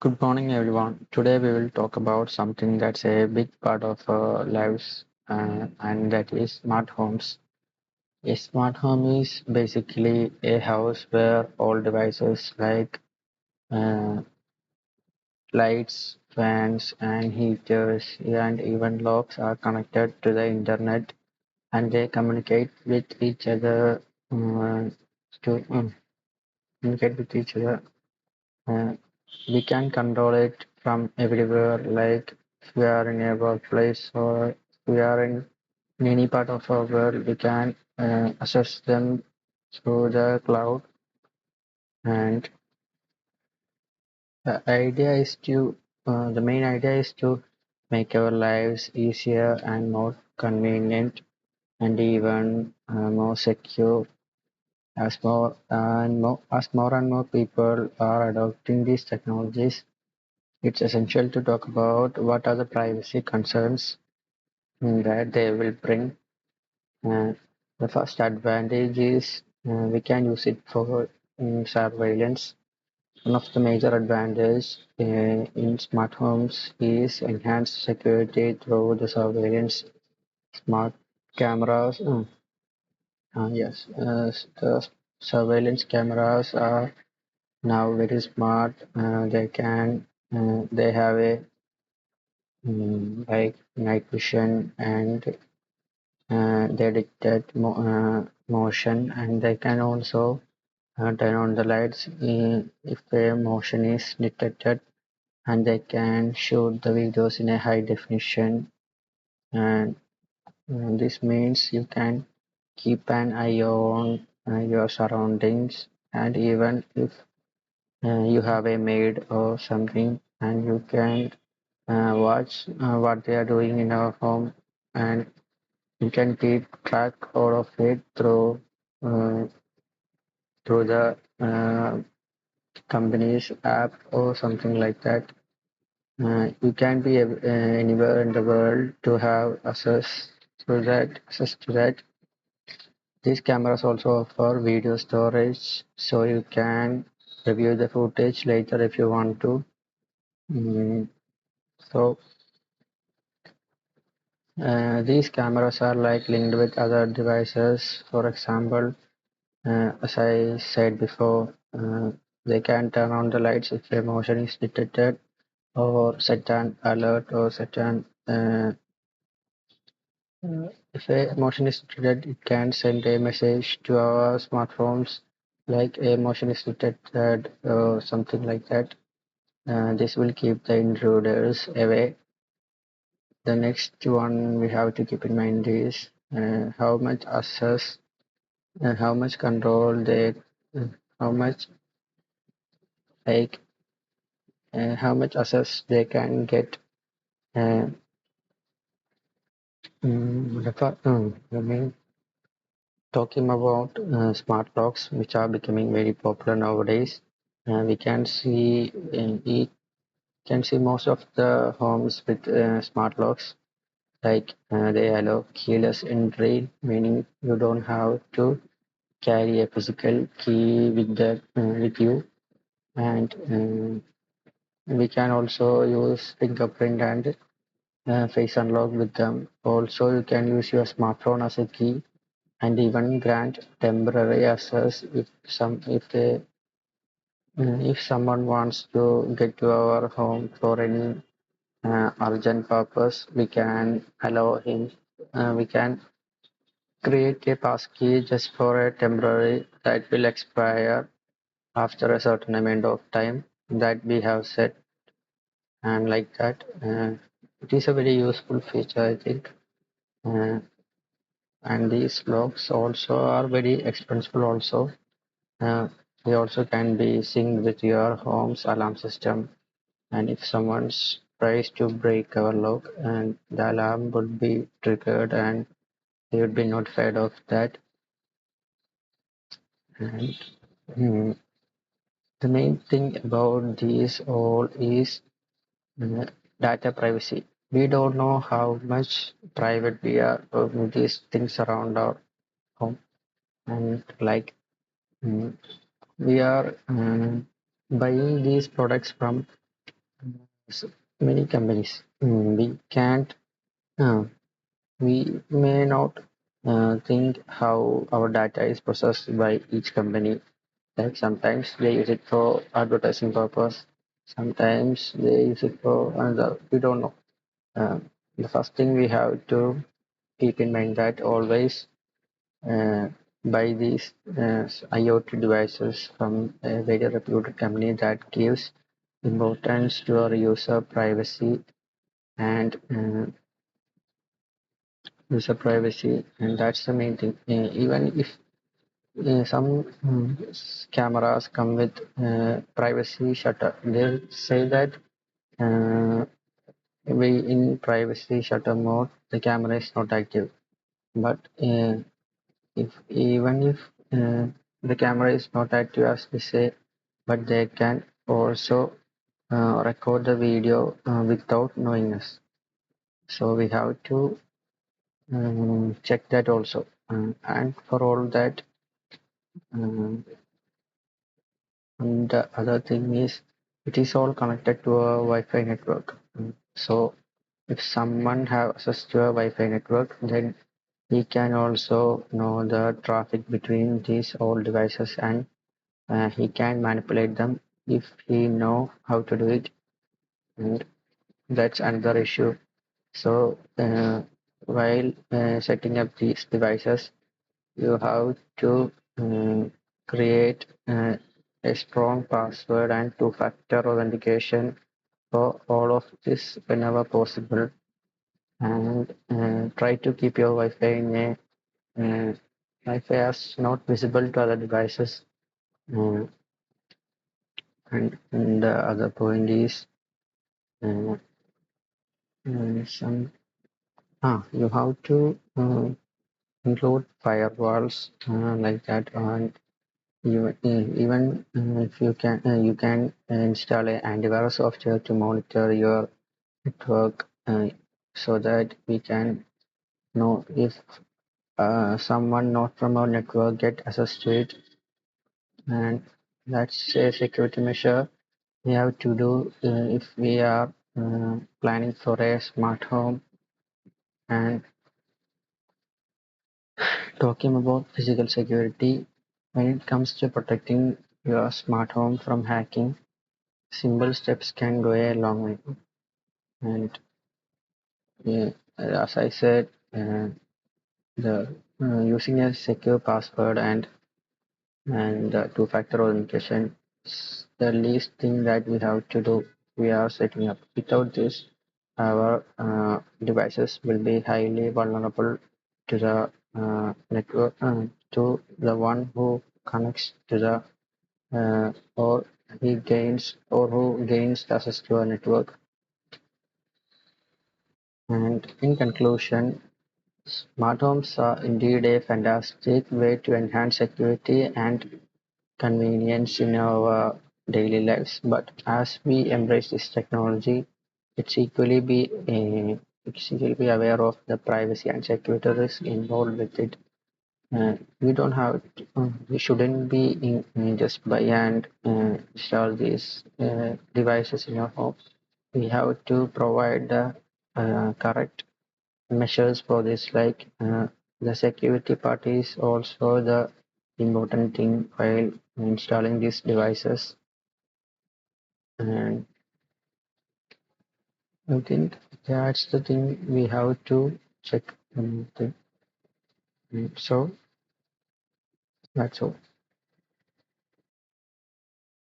Good morning, everyone. Today we will talk about something that's a big part of our lives, and that is smart homes. A smart home is basically a house where all devices like uh, lights, fans, and heaters, and even locks are connected to the internet, and they uh, to communicate with each other. Uh, we can control it from everywhere, like if we are in a workplace or if we are in any part of our world, we can access them through the cloud. And the main idea is to make our lives easier and more convenient and even more secure. As more and more people are adopting these technologies, it's essential to talk about what are the privacy concerns that they will bring. Uh, the first advantage is we can use it for surveillance. One of the major advantages in smart homes is enhanced security through the surveillance. Smart cameras, yes, the surveillance cameras are now very smart. They have a like night vision and they detect motion, and they can also turn on the lights if a motion is detected, and they can shoot the videos in a high definition. And this means you can keep an eye on your surroundings, and even if you have a maid or something, and you can watch what they are doing in our home, and you can keep track all of it uh, through the company's app or something like that. You can be anywhere in the world to have access to that. These cameras also offer video storage, so you can review the footage later if you want to. Mm, so these cameras are like linked with other devices. For example, as I said before, they can turn on the lights if a motion is detected, or set an alert, or set an if a motion is detected, it can send a message to our smartphones like a motion is detected or something like that. This will keep the intruders away. The next one we have to keep in mind is how much access and how much control uh, how much like how much access they can get. Uh, I mean, talking about smart locks, which are becoming very popular nowadays, we can see most of the homes with smart locks. Like they allow keyless entry, meaning you don't have to carry a physical key with you, and we can also use fingerprint and face unlock with them. Also, you can use your smartphone as a key and even grant temporary access if someone wants to get to our home for any urgent purpose, we can allow him. We can create a passkey just for a temporary that will expire after a certain amount of time that we have set, and like that. It is a very useful feature, I think. Uh, and these locks also are very expensive also. Uh, they also can be synced with your home's alarm system, and if someone tries to break our lock, and the alarm would be triggered, and they would be notified of that. And hmm, the main thing about these all is uh, data privacy. We don't know how much private we are with these things around our home, and like mm, we are buying these products from So many companies. We can't. Uh, we may not think how our data is processed by each company. Like sometimes they use it for advertising purpose. Sometimes they use it for another. We don't know. Uh, the first thing we have to keep in mind that always uh, buy these IoT devices from a very reputed company that gives importance to our user privacy and and that's the main thing. Even if some cameras come with privacy shutter, they say that uh, we in privacy shutter mode the camera is not active. But if even if the camera is not active as they say, but they can also record the video without knowing us. So we have to check that also. And for all that, um, and the other thing is it is all connected to a Wi-Fi network. So if someone have access to a Wi-Fi network, then he can also know the traffic between these all devices and he can manipulate them if he know how to do it. And that's another issue. So while setting up these devices, you have to create a strong password and two-factor authentication for all of this whenever possible, and try to keep your Wi-Fi in a Wi-Fi as not visible to other devices. Uh, and the other point is uh, some you have to include firewalls like that, and even if you can install an antivirus software to monitor your network so that we can know if someone not from our network get access to it. And that's a security measure we have to do if we are planning for a smart home. And talking about physical security, when it comes to protecting your smart home from hacking, simple steps can go a long way. And as I said, the using a secure password and two-factor authentication is the least thing that we have to do. We are setting up. Without this, our devices will be highly vulnerable to the network, to the one who connects to the or he gains or who gains access to a network. And in conclusion, smart homes are indeed a fantastic way to enhance security and convenience in our daily lives. But as we embrace this technology, it's equally be aware of the privacy and security risk involved with it. We don't have to, we shouldn't be just buy and install these devices in our home. We have to provide the correct measures for this, like the security part is also the important thing while installing these devices. And I think that's the thing we have to check. So that's all.